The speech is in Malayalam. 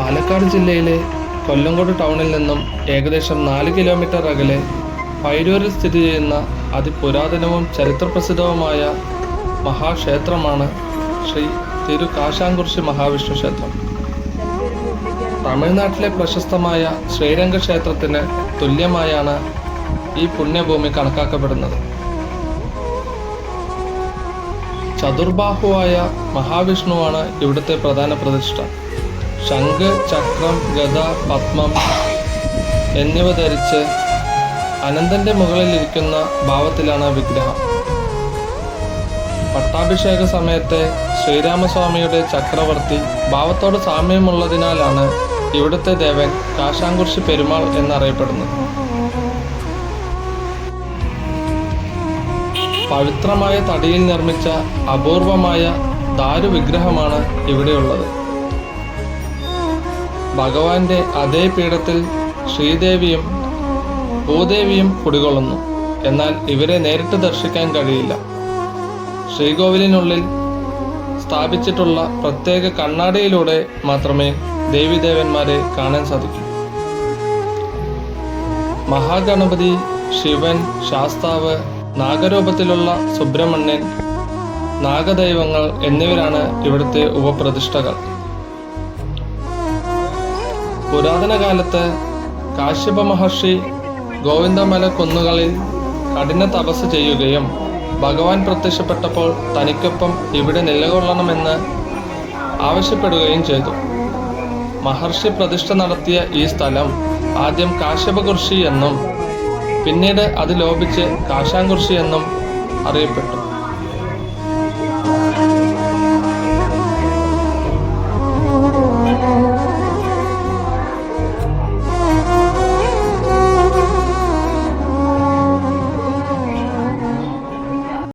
പാലക്കാട് ജില്ലയിലെ കൊല്ലങ്കോട് ടൗണിൽ നിന്നും ഏകദേശം 4 കിലോമീറ്റർ അകലെ പൈരൂരിൽ സ്ഥിതി ചെയ്യുന്ന അതിപുരാതനവും ചരിത്രപ്രസിദ്ധവുമായ മഹാക്ഷേത്രമാണ് ശ്രീ തിരു കാശാങ്കുറിശി മഹാവിഷ്ണു ക്ഷേത്രം. തമിഴ്നാട്ടിലെ പ്രശസ്തമായ ശ്രീരംഗ ക്ഷേത്രത്തിന് തുല്യമായാണ് ഈ പുണ്യഭൂമി കണക്കാക്കപ്പെടുന്നത്. ചതുർബാഹുവായ മഹാവിഷ്ണുവാണ് ഇവിടുത്തെ പ്രധാന പ്രതിഷ്ഠ. ശംഖ്, ചക്രം, ഗദ, പത്മം എന്നിവ ധരിച്ച് അനന്തന്റെ മുകളിലിരിക്കുന്ന ഭാവത്തിലാണ് വിഗ്രഹം. പട്ടാഭിഷേക സമയത്തെ ശ്രീരാമസ്വാമിയുടെ ചക്രവർത്തി ഭാവത്തോട് സാമ്യമുള്ളതിനാലാണ് ഇവിടുത്തെ ദേവൻ കാശാങ്കുറിശി പെരുമാൾ എന്നറിയപ്പെടുന്നത്. പവിത്രമായ തടിയിൽ നിർമ്മിച്ച അപൂർവമായ ദാരുവിഗ്രഹമാണ് ഇവിടെയുള്ളത്. ഭഗവാന്റെ അതേ പീഠത്തിൽ ശ്രീദേവിയും ഭൂദേവിയും കുടികൊള്ളുന്നു. എന്നാൽ ഇവരെ നേരിട്ട് ദർശിക്കാൻ കഴിയില്ല. ശ്രീകോവിലിനുള്ളിൽ സ്ഥാപിച്ചിട്ടുള്ള പ്രത്യേക കണ്ണാടിയിലൂടെ മാത്രമേ ദേവീദേവന്മാരെ കാണാൻ സാധിക്കൂ. മഹാഗണപതി, ശിവൻ, ശാസ്താവ്, നാഗരൂപത്തിലുള്ള സുബ്രഹ്മണ്യൻ, നാഗദൈവങ്ങൾ എന്നിവരാണ് ഇവിടുത്തെ ഉപപ്രതിഷ്ഠകൾ. പുരാതന കാലത്ത് കാശ്യപ മഹർഷി ഗോവിന്ദമല കുന്നുകളിൽ കഠിന തപസ് ചെയ്യുകയും ഭഗവാൻ പ്രത്യക്ഷപ്പെട്ടപ്പോൾ തനിക്കൊപ്പം ഇവിടെ നിലകൊള്ളണമെന്ന് ആവശ്യപ്പെടുകയും ചെയ്തു. മഹർഷി പ്രതിഷ്ഠ നടത്തിയ ഈ സ്ഥലം ആദ്യം കാശ്യപകുറിശി എന്നും പിന്നീട് അത് ലോപിച്ച് കാശാങ്കുറിശി എന്നും അറിയപ്പെട്ടു.